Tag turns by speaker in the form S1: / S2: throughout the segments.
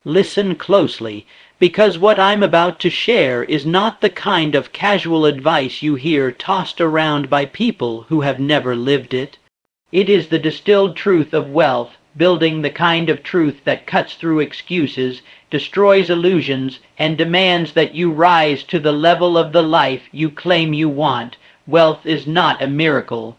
S1: Listen closely, because what I'm about to share is not the kind of casual advice you hear tossed around by people who have never lived it. It is the distilled truth of wealth, building the kind of truth that cuts through excuses, destroys illusions, and demands that you rise to the level of the life you claim you want. Wealth is not a miracle.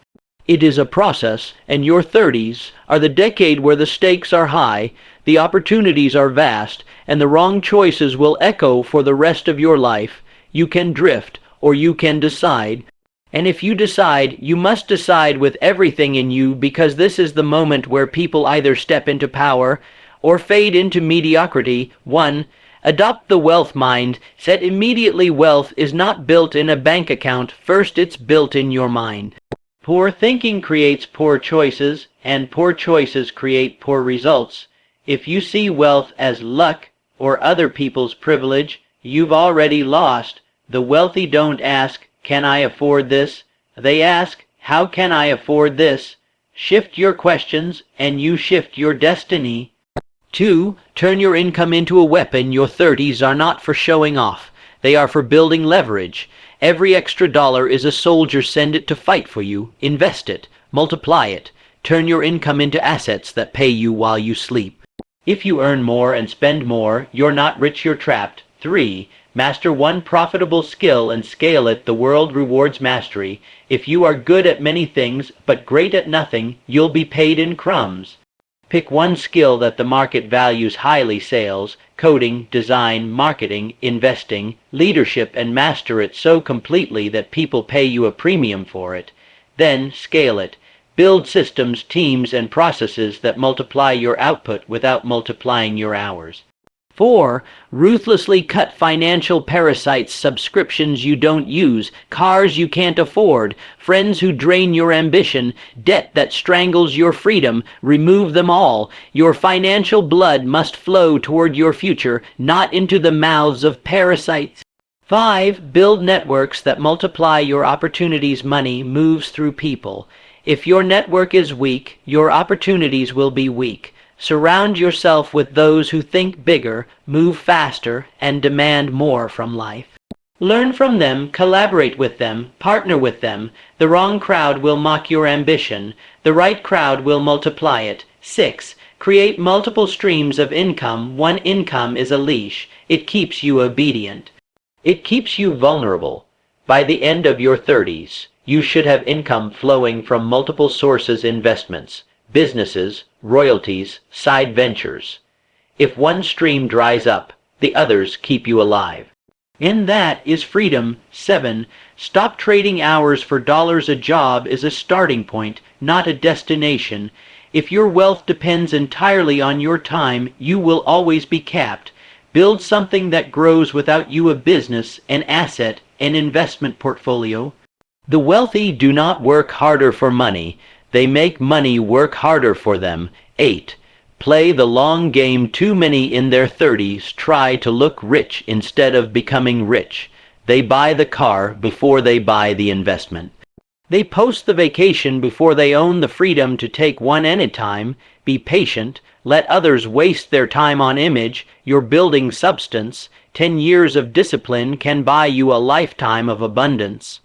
S1: It is a process, and your 30s are the decade where the stakes are high, the opportunities are vast, and the wrong choices will echo for the rest of your life. You can drift, or you can decide. And if you decide, you must decide with everything in you, because this is the moment where people either step into power or fade into mediocrity. 1. Adopt the wealth mind. Set immediately. Wealth is not built in a bank account. First, it's built in your mind. Poor thinking creates poor choices, and poor choices create poor results. If you see wealth as luck or other people's privilege, you've already lost. The wealthy don't ask, "Can I afford this?" They ask, "How can I afford this?" Shift your questions, and you shift your destiny. 2. Turn your income into a weapon. Your 30s are not for showing off. They are for building leverage. Every extra dollar is a soldier. Send it to fight for you. Invest it. Multiply it. Turn your income into assets that pay you while you sleep. If you earn more and spend more, you're not rich, you're trapped. 3. Master one profitable skill and scale it. The world rewards mastery. If you are good at many things but great at nothing, you'll be paid in crumbs. Pick one skill that the market values highly: sales, coding, design, marketing, investing, leadership, and master it so completely that people pay you a premium for it. Then scale it. Build systems, teams, and processes that multiply your output without multiplying your hours. 4. Ruthlessly cut financial parasites. Subscriptions you don't use, cars you can't afford, friends who drain your ambition, debt that strangles your freedom. Remove them all. Your financial blood must flow toward your future, not into the mouths of parasites. 5. Build networks that multiply your opportunities. Money moves through people. If your network is weak, your opportunities will be weak. Surround yourself with those who think bigger, move faster, and demand more from life. Learn from them, collaborate with them, partner with them. The wrong crowd will mock your ambition. The right crowd will multiply it. 6. Create multiple streams of income. One income is a leash. It keeps you obedient. It keeps you vulnerable. By the end of your 30s, you should have income flowing from multiple sources: investments, businesses, royalties, side ventures. If one stream dries up, the others keep you alive. And that is freedom. 7. Stop trading hours for dollars. A job is a starting point, not a destination. If your wealth depends entirely on your time, you will always be capped. Build something that grows without you: a business, an asset, an investment portfolio. The wealthy do not work harder for money. They make money work harder for them. 8. Play the long game. Too many in their 30s try to look rich instead of becoming rich. They buy the car before they buy the investment. They post the vacation before they own the freedom to take one anytime. Be patient. Let others waste their time on image. You're building substance. 10 years of discipline can buy you a lifetime of abundance.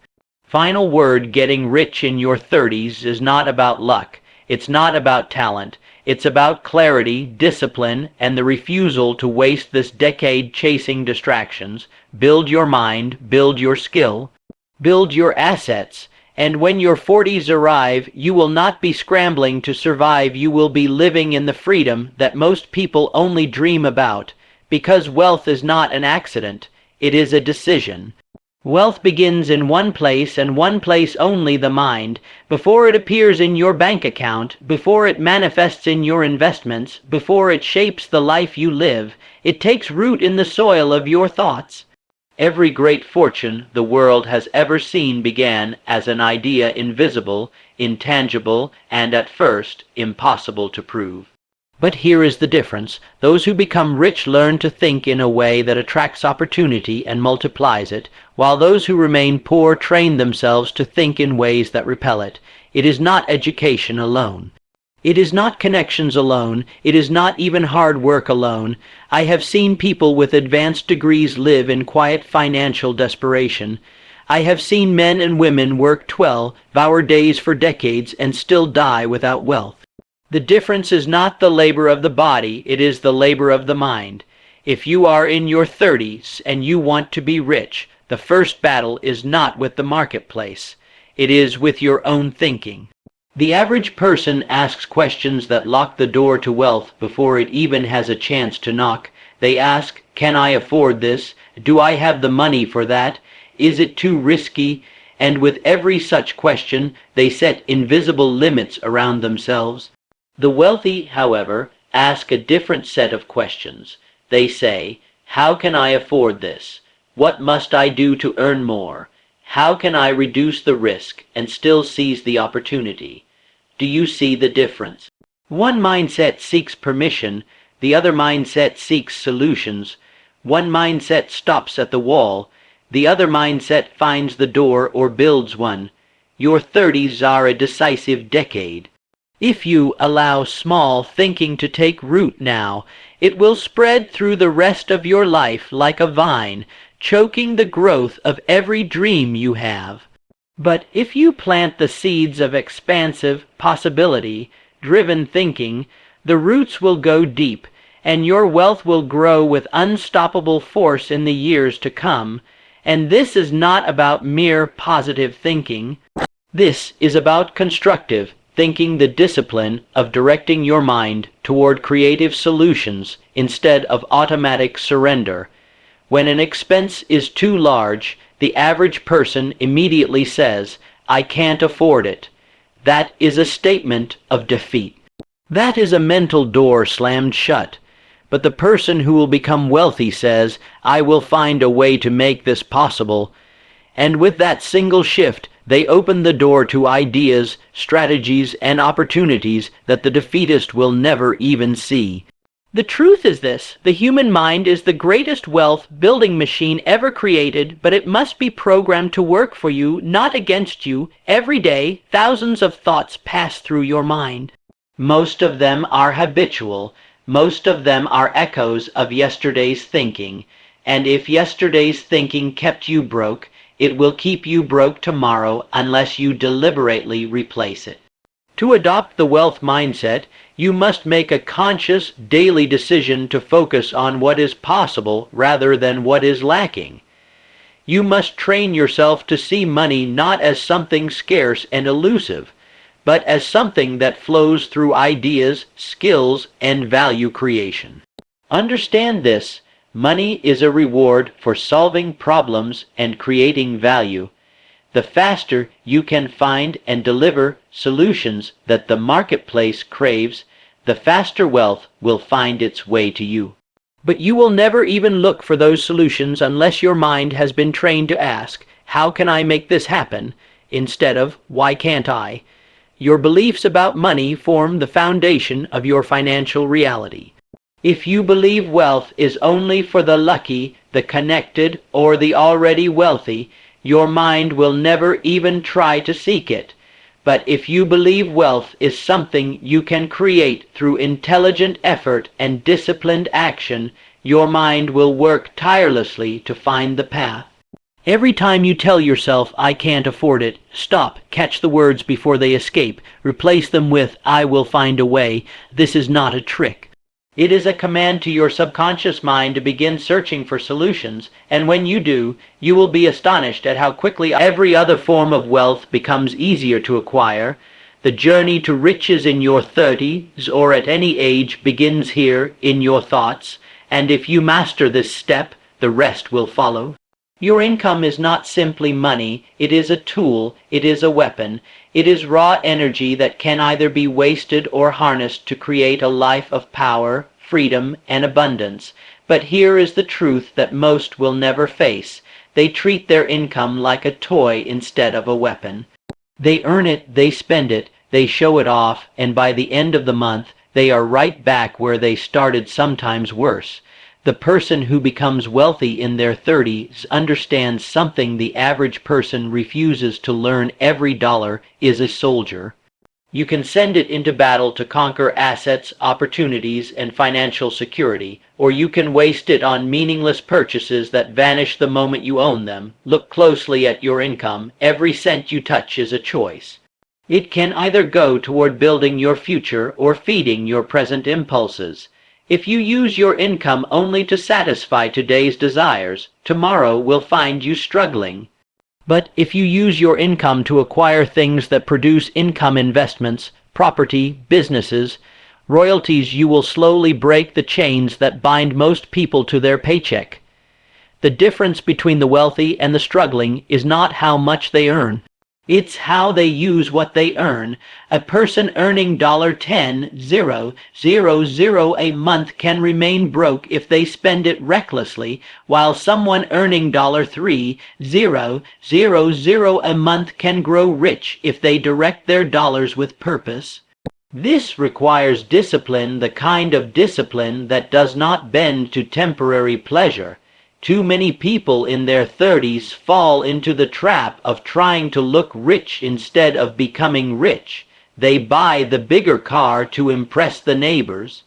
S1: Final word: getting rich in your 30s is not about luck. It's not about talent. It's about clarity, discipline, and the refusal to waste this decade chasing distractions. Build your mind, build your skill, build your assets, and when your 40s arrive, you will not be scrambling to survive. You will be living in the freedom that most people only dream about, because wealth is not an accident. It is a decision. Wealth begins in one place and one place only: the mind. Before it appears in your bank account, before it manifests in your investments, before it shapes the life you live, it takes root in the soil of your thoughts. Every great fortune the world has ever seen began as an idea: invisible, intangible, and at first impossible to prove. But here is the difference. Those who become rich learn to think in a way that attracts opportunity and multiplies it, while those who remain poor train themselves to think in ways that repel it. It is not education alone. It is not connections alone. It is not even hard work alone. I have seen people with advanced degrees live in quiet financial desperation. I have seen men and women work 12-hour days for decades and still die without wealth. The difference is not the labor of the body, it is the labor of the mind. If you are in your 30s and you want to be rich, the first battle is not with the marketplace. It is with your own thinking. The average person asks questions that lock the door to wealth before it even has a chance to knock. They ask, can I afford this? Do I have the money for that? Is it too risky? And with every such question, they set invisible limits around themselves. The wealthy, however, ask a different set of questions. They say, how can I afford this? What must I do to earn more? How can I reduce the risk and still seize the opportunity? Do you see the difference? One mindset seeks permission, the other mindset seeks solutions. One mindset stops at the wall, the other mindset finds the door or builds one. Your 30s are a decisive decade. If you allow small thinking to take root now, it will spread through the rest of your life like a vine, choking the growth of every dream you have. But if you plant the seeds of expansive, possibility-driven thinking, the roots will go deep, and your wealth will grow with unstoppable force in the years to come. And this is not about mere positive thinking. This is about constructive thinking, the discipline of directing your mind toward creative solutions instead of automatic surrender. When an expense is too large, the average person immediately says, I can't afford it. That is a statement of defeat. That is a mental door slammed shut. But the person who will become wealthy says, I will find a way to make this possible. And with that single shift, they open the door to ideas, strategies, and opportunities that the defeatist will never even see. The truth is this: the human mind is the greatest wealth-building machine ever created, but it must be programmed to work for you, not against you. Every day, thousands of thoughts pass through your mind. Most of them are habitual. Most of them are echoes of yesterday's thinking. And if yesterday's thinking kept you broke, it will keep you broke tomorrow unless you deliberately replace it. To adopt the wealth mindset, you must make a conscious daily decision to focus on what is possible rather than what is lacking. You must train yourself to see money not as something scarce and elusive, but as something that flows through ideas, skills, and value creation. Understand this: money is a reward for solving problems and creating value. The faster you can find and deliver solutions that the marketplace craves, the faster wealth will find its way to you. But you will never even look for those solutions unless your mind has been trained to ask, how can I make this happen? Instead of, why can't I? Your beliefs about money form the foundation of your financial reality. If you believe wealth is only for the lucky, the connected, or the already wealthy, your mind will never even try to seek it. But if you believe wealth is something you can create through intelligent effort and disciplined action, your mind will work tirelessly to find the path. Every time you tell yourself, I can't afford it, stop, catch the words before they escape, replace them with, I will find a way. This is not a trick. It is a command to your subconscious mind to begin searching for solutions, and when you do, you will be astonished at how quickly every other form of wealth becomes easier to acquire. The journey to riches in your 30s or at any age begins here in your thoughts, and if you master this step, the rest will follow. Your income is not simply money, it is a tool, it is a weapon, it is raw energy that can either be wasted or harnessed to create a life of power, freedom, and abundance. But here is the truth that most will never face. They treat their income like a toy instead of a weapon. They earn it, they spend it, they show it off, and by the end of the month, they are right back where they started, sometimes worse. The person who becomes wealthy in their 30s understands something the average person refuses to learn: every dollar is a soldier. You can send it into battle to conquer assets, opportunities, and financial security, or you can waste it on meaningless purchases that vanish the moment you own them. Look closely at your income. Every cent you touch is a choice. It can either go toward building your future or feeding your present impulses. If you use your income only to satisfy today's desires, tomorrow will find you struggling. But if you use your income to acquire things that produce income, investments, property, businesses, royalties, you will slowly break the chains that bind most people to their paycheck. The difference between the wealthy and the struggling is not how much they earn. It's how they use what they earn. A person earning $10,000 a month can remain broke if they spend it recklessly, while someone earning $3,000 a month can grow rich if they direct their dollars with purpose. This requires discipline, the kind of discipline that does not bend to temporary pleasure. Too many people in their 30s fall into the trap of trying to look rich instead of becoming rich. They buy the bigger car to impress the neighbors.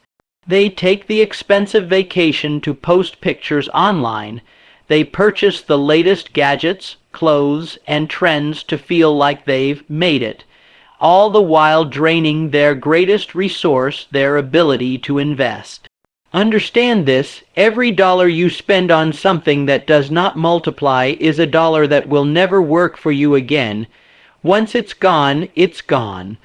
S1: They take the expensive vacation to post pictures online. They purchase the latest gadgets, clothes, and trends to feel like they've made it, all the while draining their greatest resource, their ability to invest. Understand this: every dollar you spend on something that does not multiply is a dollar that will never work for you again. Once it's gone, it's gone.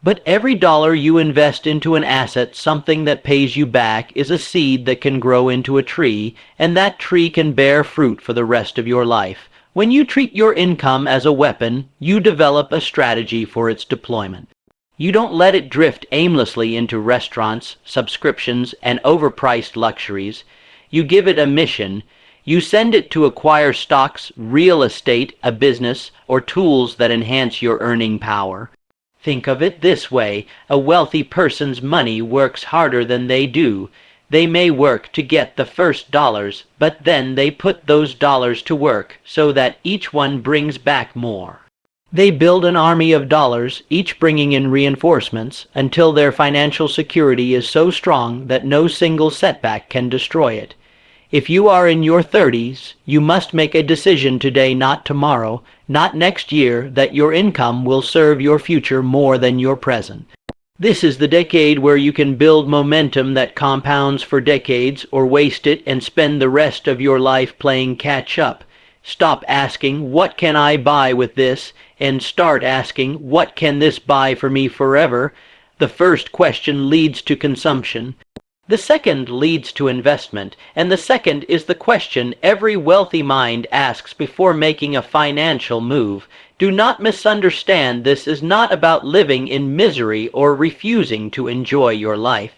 S1: But every dollar you invest into an asset, something that pays you back, is a seed that can grow into a tree, and that tree can bear fruit for the rest of your life. When you treat your income as a weapon, you develop a strategy for its deployment. You don't let it drift aimlessly into restaurants, subscriptions, and overpriced luxuries. You give it a mission. You send it to acquire stocks, real estate, a business, or tools that enhance your earning power. Think of it this way: a wealthy person's money works harder than they do. They may work to get the first dollars, but then they put those dollars to work so that each one brings back more. They build an army of dollars, each bringing in reinforcements, until their financial security is so strong that no single setback can destroy it. If you are in your 30s, you must make a decision today, not tomorrow, not next year, that your income will serve your future more than your present. This is the decade where you can build momentum that compounds for decades, or waste it and spend the rest of your life playing catch up. Stop asking, "What can I buy with this?" and start asking, "What can this buy for me forever?" The first question leads to consumption. The second leads to investment, and the second is the question every wealthy mind asks before making a financial move. Do not misunderstand, this is not about living in misery or refusing to enjoy your life.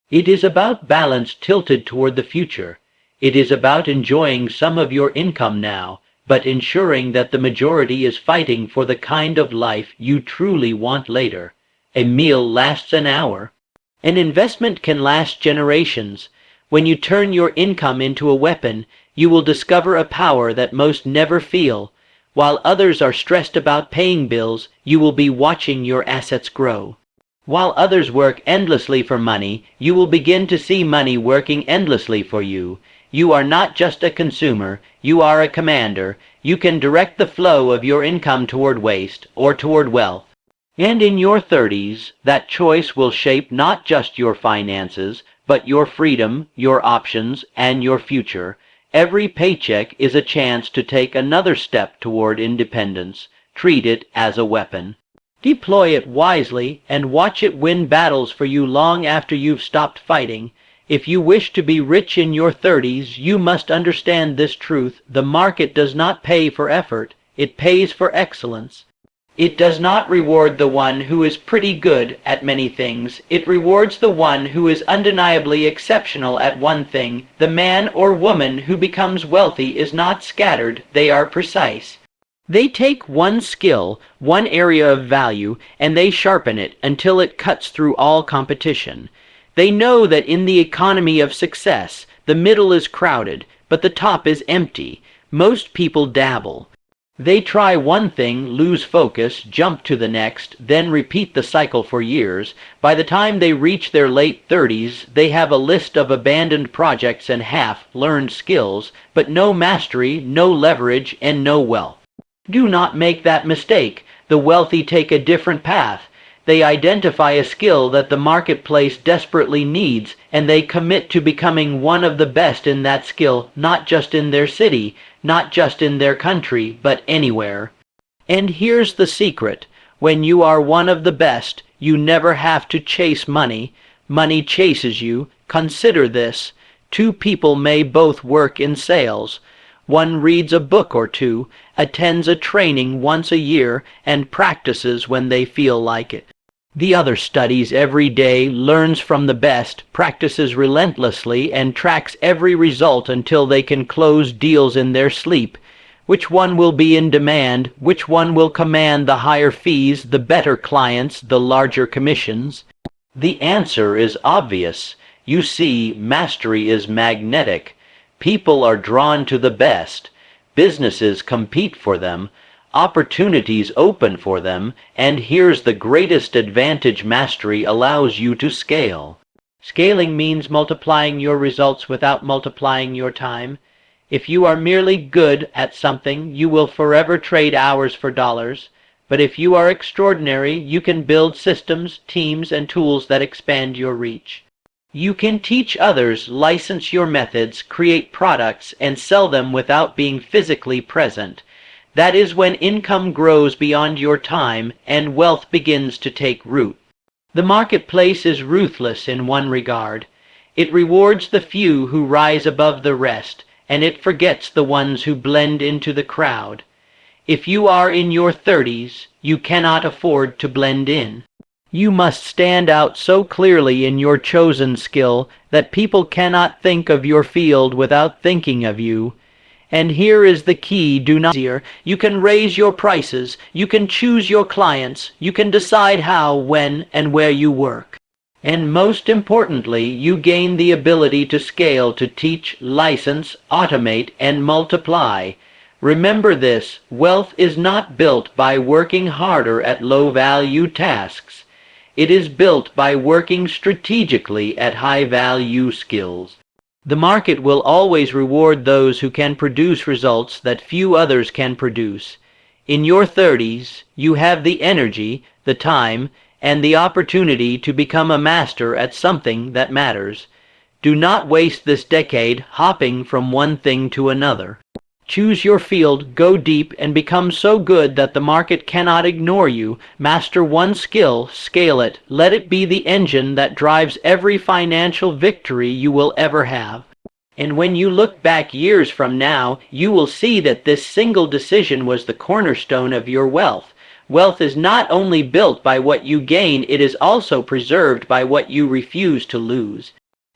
S1: It is about balance tilted toward the future. It is about enjoying some of your income now, but ensuring that the majority is fighting for the kind of life you truly want later. A meal lasts an hour. An investment can last generations. When you turn your income into a weapon, you will discover a power that most never feel. While others are stressed about paying bills, you will be watching your assets grow. While others work endlessly for money, you will begin to see money working endlessly for you. You are not just a consumer, you are a commander. You can direct the flow of your income toward waste or toward wealth. And in your 30s, that choice will shape not just your finances, but your freedom, your options, and your future. Every paycheck is a chance to take another step toward independence. Treat it as a weapon. Deploy it wisely and watch it win battles for you long after you've stopped fighting. If you wish to be rich in your 30s, you must understand this truth: the market does not pay for effort, it pays for excellence. It does not reward the one who is pretty good at many things. It rewards the one who is undeniably exceptional at one thing. The man or woman who becomes wealthy is not scattered, they are precise. They take one skill, one area of value, and they sharpen it until it cuts through all competition. They know that in the economy of success, the middle is crowded, but the top is empty. Most people dabble. They try one thing, lose focus, jump to the next, then repeat the cycle for years. By the time they reach their late 30s, they have a list of abandoned projects and half-learned skills, but no mastery, no leverage, and no wealth. Do not make that mistake. The wealthy take a different path. They identify a skill that the marketplace desperately needs, and they commit to becoming one of the best in that skill, not just in their city, not just in their country, but anywhere. And here's the secret. When you are one of the best, you never have to chase money. Money chases you. Consider this. Two people may both work in sales. One reads a book or two, attends a training once a year, and practices when they feel like it. The other studies every day, learns from the best, practices relentlessly, and tracks every result until they can close deals in their sleep. Which one will be in demand? Which one will command the higher fees, the better clients, the larger commissions? The answer is obvious. You see, mastery is magnetic. People are drawn to the best. Businesses compete for them. Opportunities open for them. And here's the greatest advantage: mastery allows you to scale. Scaling means multiplying your results without multiplying your time. If you are merely good at something, you will forever trade hours for dollars. But if you are extraordinary, you can build systems, teams, and tools that expand your reach. You can teach others, license your methods, create products, and sell them without being physically present. That is when income grows beyond your time and wealth begins to take root. The marketplace is ruthless in one regard. It rewards the few who rise above the rest, and it forgets the ones who blend into the crowd. If you are in your 30s, you cannot afford to blend in. You must stand out so clearly in your chosen skill that people cannot think of your field without thinking of you. And here is the key: do not easier. You can raise your prices, you can choose your clients, you can decide how, when, and where you work. And most importantly, you gain the ability to scale, to teach, license, automate, and multiply. Remember this: wealth is not built by working harder at low-value tasks. It is built by working strategically at high-value skills. The market will always reward those who can produce results that few others can produce. In your 30s, you have the energy, the time, and the opportunity to become a master at something that matters. Do not waste this decade hopping from one thing to another. Choose your field, go deep, and become so good that the market cannot ignore you. Master one skill, scale it, let it be the engine that drives every financial victory you will ever have. And when you look back years from now, you will see that this single decision was the cornerstone of your wealth. Wealth is not only built by what you gain, it is also preserved by what you refuse to lose.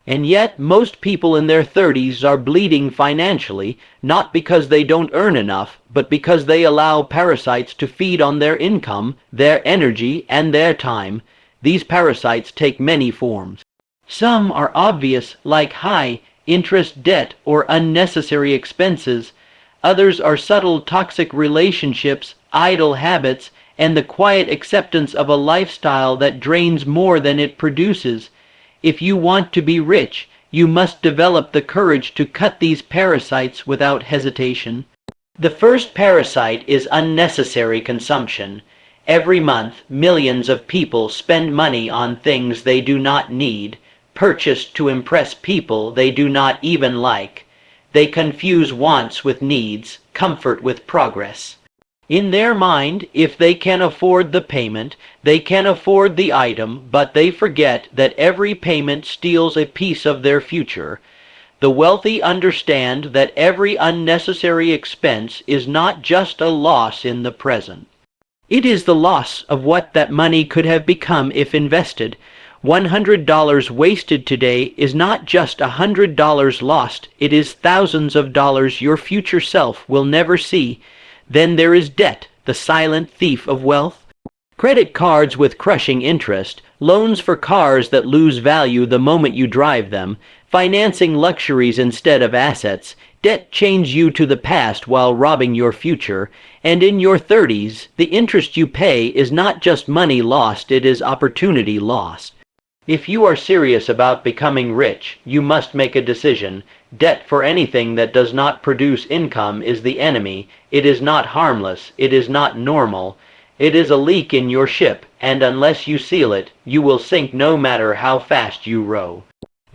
S1: And yet, most people in their 30s are bleeding financially, not because they don't earn enough, but because they allow parasites to feed on their income, their energy, and their time. These parasites take many forms. Some are obvious, like high-interest debt or unnecessary expenses. Others are subtle, toxic relationships, idle habits, and the quiet acceptance of a lifestyle that drains more than it produces. If you want to be rich, you must develop the courage to cut these parasites without hesitation. The first parasite is unnecessary consumption. Every month, millions of people spend money on things they do not need, purchased to impress people they do not even like. They confuse wants with needs, comfort with progress. In their mind, if they can afford the payment, they can afford the item, but they forget that every payment steals a piece of their future. The wealthy understand that every unnecessary expense is not just a loss in the present. It is the loss of what that money could have become if invested. $100 wasted today is not just $100 lost, it is thousands of dollars your future self will never see. Then there is debt, the silent thief of wealth. Credit cards with crushing interest, loans for cars that lose value the moment you drive them, financing luxuries instead of assets, Debt chains you to the past while robbing your future, and in your 30s, the interest you pay is not just money lost, it is opportunity lost. If you are serious about becoming rich, you must make a decision. Debt for anything that does not produce income is the enemy. It is not harmless, it is not normal. It is a leak in your ship, and unless you seal it, you will sink no matter how fast you row.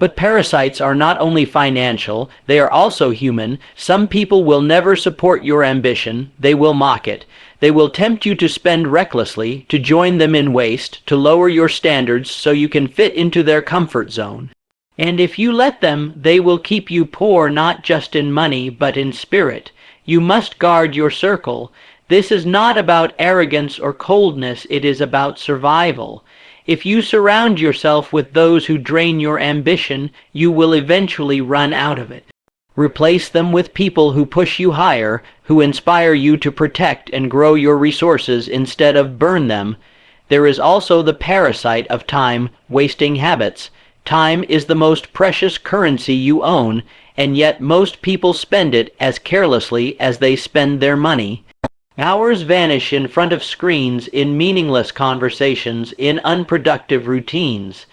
S1: But parasites are not only financial, they are also human. Some people will never support your ambition, they will mock it. They will tempt you to spend recklessly, to join them in waste, to lower your standards so you can fit into their comfort zone. And if you let them, they will keep you poor not just in money, but in spirit. You must guard your circle. This is not about arrogance or coldness, it is about survival. If you surround yourself with those who drain your ambition, you will eventually run out of it. Replace them with people who push you higher, who inspire you to protect and grow your resources instead of burn them. There is also the parasite of time, wasting habits. Time is the most precious currency you own, and yet most people spend it as carelessly as they spend their money. Hours vanish in front of screens, in meaningless conversations, in unproductive routines.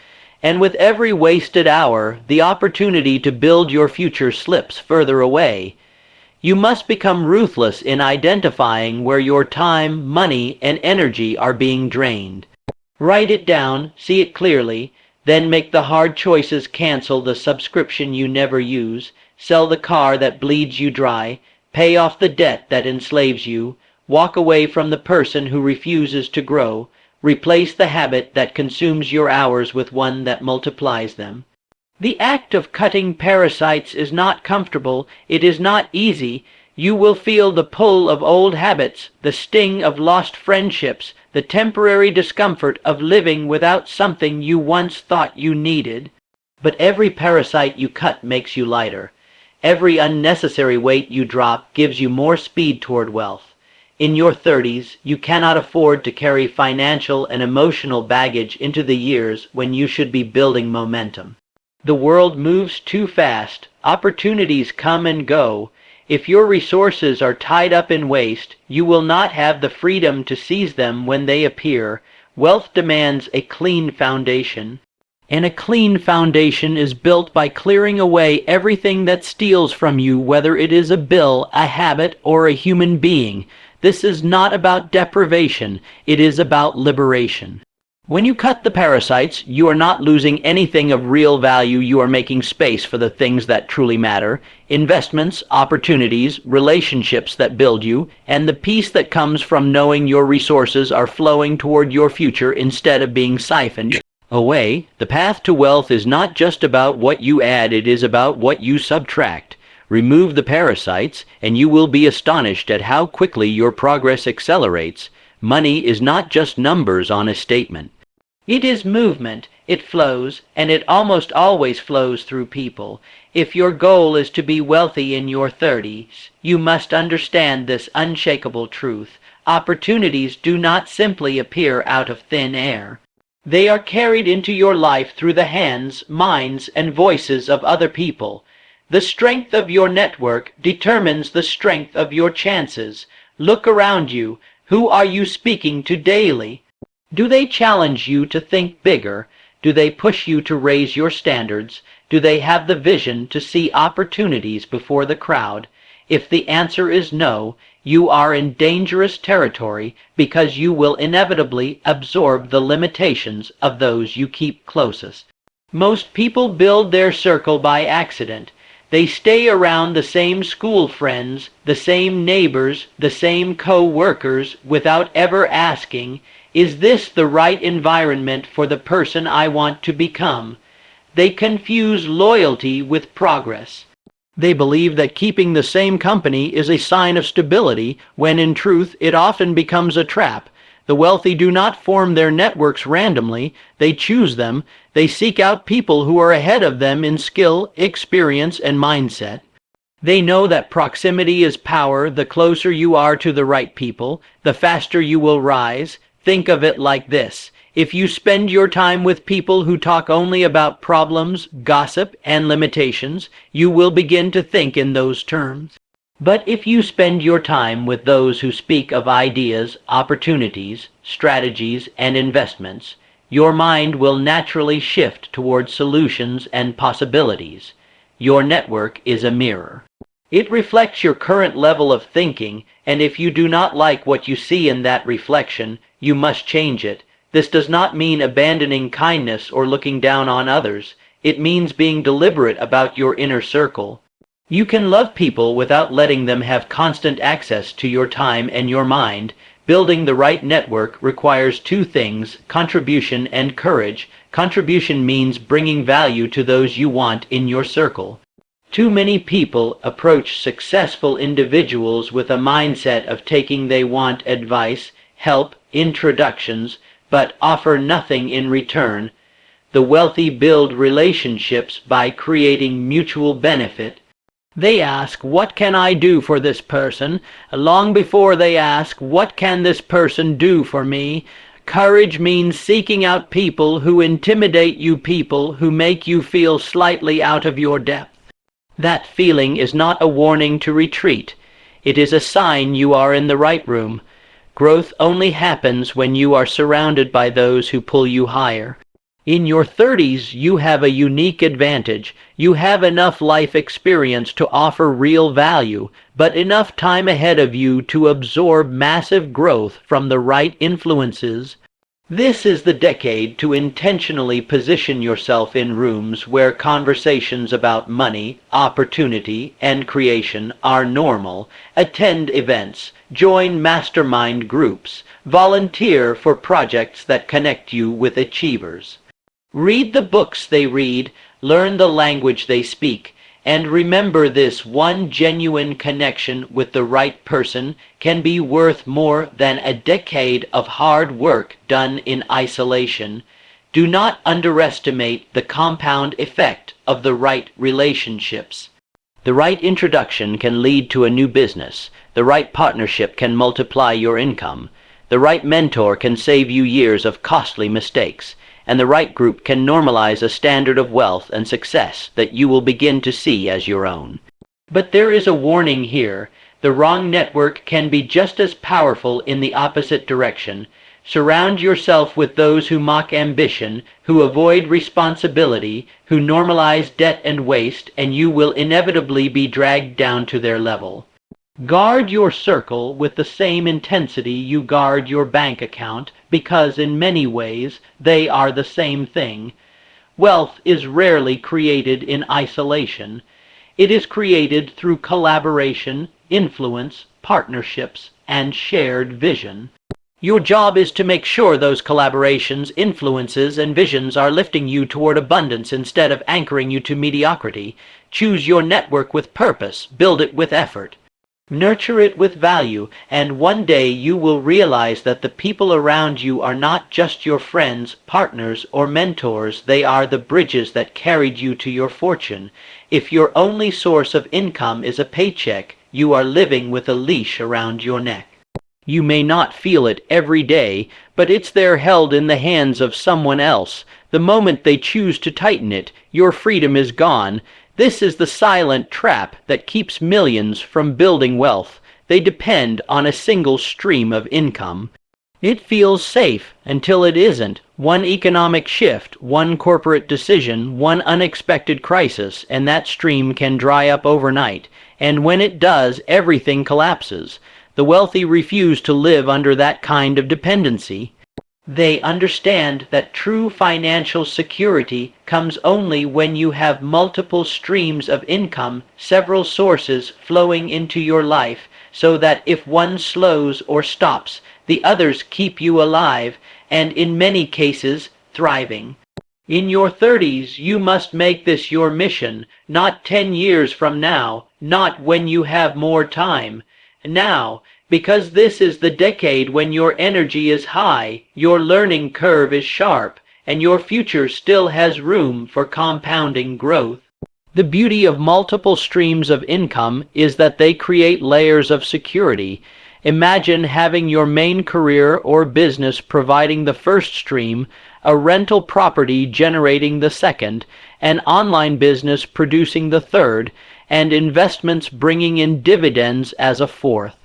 S1: And with every wasted hour, the opportunity to build your future slips further away. You must become ruthless in identifying where your time, money, and energy are being drained. Write it down, see it clearly, then make the hard choices. Cancel the subscription you never use, sell the car that bleeds you dry, pay off the debt that enslaves you, walk away from the person who refuses to grow, replace the habit that consumes your hours with one that multiplies them. The act of cutting parasites is not comfortable, it is not easy. You will feel the pull of old habits, the sting of lost friendships, the temporary discomfort of living without something you once thought you needed. But every parasite you cut makes you lighter. Every unnecessary weight you drop gives you more speed toward wealth. In your 30s, you cannot afford to carry financial and emotional baggage into the years when you should be building momentum. The world moves too fast. Opportunities come and go. If your resources are tied up in waste, you will not have the freedom to seize them when they appear. Wealth demands a clean foundation. And a clean foundation is built by clearing away everything that steals from you, whether it is a bill, a habit, or a human being. This is not about deprivation, it is about liberation. When you cut the parasites, you are not losing anything of real value, you are making space for the things that truly matter. Investments, opportunities, relationships that build you, and the peace that comes from knowing your resources are flowing toward your future instead of being siphoned away. The path to wealth is not just about what you add, it is about what you subtract. Remove the parasites, and you will be astonished at how quickly your progress accelerates. Money is not just numbers on a statement. It is movement, it flows, and it almost always flows through people. If your goal is to be wealthy in your 30s, you must understand this unshakable truth. Opportunities do not simply appear out of thin air. They are carried into your life through the hands, minds, and voices of other people. The strength of your network determines the strength of your chances. Look around you. Who are you speaking to daily? Do they challenge you to think bigger? Do they push you to raise your standards? Do they have the vision to see opportunities before the crowd? If the answer is no, you are in dangerous territory because you will inevitably absorb the limitations of those you keep closest. Most people build their circle by accident. They stay around the same school friends, the same neighbors, the same co-workers without ever asking, is this the right environment for the person I want to become? They confuse loyalty with progress. They believe that keeping the same company is a sign of stability, when in truth it often becomes a trap. The wealthy do not form their networks randomly, they choose them. They seek out people who are ahead of them in skill, experience, and mindset. They know that proximity is power. The closer you are to the right people, the faster you will rise. Think of it like this. If you spend your time with people who talk only about problems, gossip, and limitations, you will begin to think in those terms. But if you spend your time with those who speak of ideas, opportunities, strategies, and investments, your mind will naturally shift toward solutions and possibilities. Your network is a mirror. It reflects your current level of thinking, and if you do not like what you see in that reflection, you must change it. This does not mean abandoning kindness or looking down on others. It means being deliberate about your inner circle. You can love people without letting them have constant access to your time and your mind. Building the right network requires two things: contribution and courage. Contribution means bringing value to those you want in your circle. Too many people approach successful individuals with a mindset of taking they want advice, help, introductions, but offer nothing in return. The wealthy build relationships by creating mutual benefit. They ask, "What can I do for this person?" long before they ask, "What can this person do for me?" Courage means seeking out people who intimidate you, people who make you feel slightly out of your depth. That feeling is not a warning to retreat. It is a sign you are in the right room. Growth only happens when you are surrounded by those who pull you higher. In your 30s, you have a unique advantage. You have enough life experience to offer real value, but enough time ahead of you to absorb massive growth from the right influences. This is the decade to intentionally position yourself in rooms where conversations about money, opportunity, and creation are normal. Attend events, join mastermind groups, volunteer for projects that connect you with achievers. Read the books they read, learn the language they speak, and remember this: one genuine connection with the right person can be worth more than a decade of hard work done in isolation. Do not underestimate the compound effect of the right relationships. The right introduction can lead to a new business. The right partnership can multiply your income. The right mentor can save you years of costly mistakes. And the right group can normalize a standard of wealth and success that you will begin to see as your own. But there is a warning here. The wrong network can be just as powerful in the opposite direction. Surround yourself with those who mock ambition, who avoid responsibility, who normalize debt and waste, and you will inevitably be dragged down to their level. Guard your circle with the same intensity you guard your bank account, because in many ways they are the same thing. Wealth is rarely created in isolation. It is created through collaboration, influence, partnerships, and shared vision. Your job is to make sure those collaborations, influences, and visions are lifting you toward abundance instead of anchoring you to mediocrity. Choose your network with purpose. Build it with effort. Nurture it with value, and one day you will realize that the people around you are not just your friends, partners, or mentors. They are the bridges that carried you to your fortune. If your only source of income is a paycheck, you are living with a leash around your neck. You may not feel it every day, but it's there, held in the hands of someone else. The moment they choose to tighten it, your freedom is gone. This is the silent trap that keeps millions from building wealth. They depend on a single stream of income. It feels safe until it isn't. One economic shift, one corporate decision, one unexpected crisis, and that stream can dry up overnight. And when it does, everything collapses. The wealthy refuse to live under that kind of dependency. They understand that true financial security comes only when you have multiple streams of income, several sources flowing into your life, so that if one slows or stops, the others keep you alive, and in many cases, thriving. In your 30s, you must make this your mission, not 10 years from now, not when you have more time. Now, because this is the decade when your energy is high, your learning curve is sharp, and your future still has room for compounding growth. The beauty of multiple streams of income is that they create layers of security. Imagine having your main career or business providing the first stream, a rental property generating the second, an online business producing the third, and investments bringing in dividends as a fourth.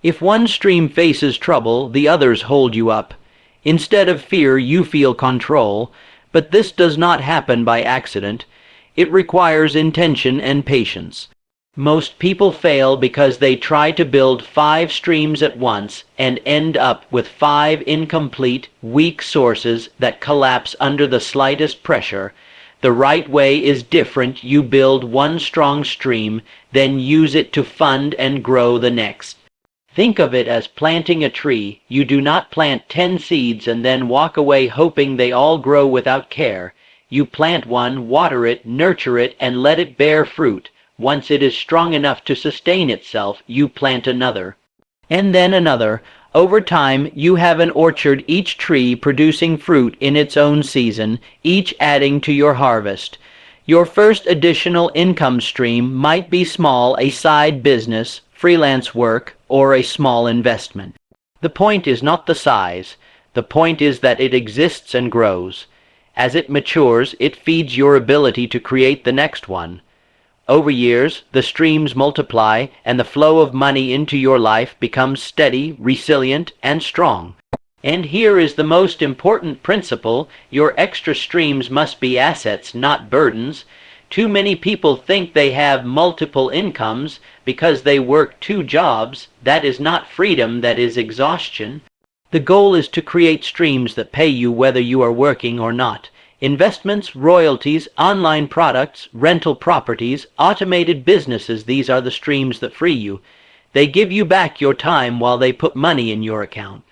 S1: If one stream faces trouble, the others hold you up. Instead of fear, you feel control, but this does not happen by accident. It requires intention and patience. Most people fail because they try to build 5 streams at once and end up with 5 incomplete, weak sources that collapse under the slightest pressure. The right way is different. You build one strong stream, then use it to fund and grow the next. Think of it as planting a tree. You do not plant 10 seeds and then walk away hoping they all grow without care. You plant one, water it, nurture it, and let it bear fruit. Once it is strong enough to sustain itself, you plant another. And then another. Over time, you have an orchard, each tree producing fruit in its own season, each adding to your harvest. Your first additional income stream might be small, a side business, freelance work, or a small investment. The point is not the size. The point is that it exists and grows. As it matures, it feeds your ability to create the next one. Over years, the streams multiply, and the flow of money into your life becomes steady, resilient, and strong. And here is the most important principle: your extra streams must be assets, not burdens. Too many people think they have multiple incomes because they work 2 jobs. That is not freedom, that is exhaustion. The goal is to create streams that pay you whether you are working or not. Investments, royalties, online products, rental properties, automated businesses, these are the streams that free you. They give you back your time while they put money in your account.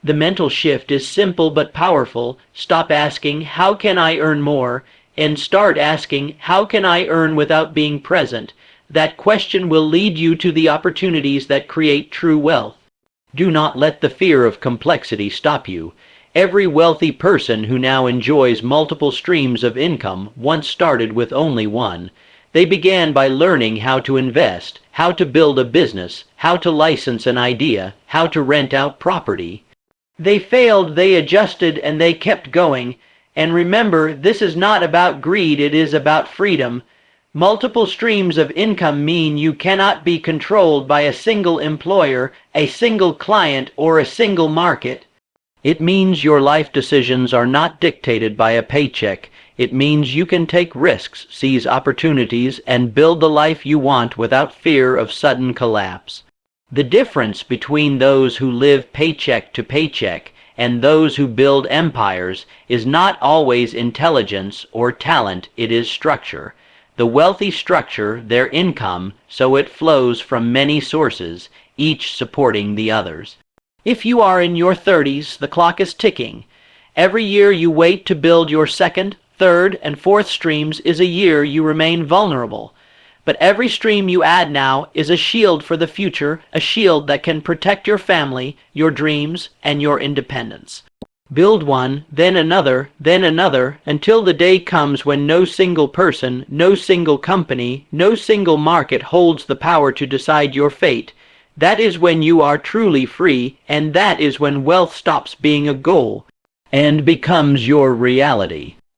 S1: The mental shift is simple but powerful. Stop asking, how can I earn more? And start asking, how can I earn without being present? That question will lead you to the opportunities that create true wealth. Do not let the fear of complexity stop you. Every wealthy person who now enjoys multiple streams of income once started with only one. They began by learning how to invest, how to build a business, how to license an idea, how to rent out property. They failed, they adjusted, and they kept going. And remember, this is not about greed, it is about freedom. Multiple streams of income mean you cannot be controlled by a single employer, a single client, or a single market. It means your life decisions are not dictated by a paycheck. It means you can take risks, seize opportunities, and build the life you want without fear of sudden collapse. The difference between those who live paycheck to paycheck and those who build empires is not always intelligence or talent, it is structure. The wealthy structure their income so it flows from many sources, each supporting the others. If you are in your 30s, the clock is ticking. Every year you wait to build your second, third, and fourth streams is a year you remain vulnerable. But every stream you add now is a shield for the future, a shield that can protect your family, your dreams, and your independence. Build one, then another, until the day comes when no single person, no single company, no single market holds the power to decide your fate. That is when you are truly free, and that is when wealth stops being a goal and becomes your reality.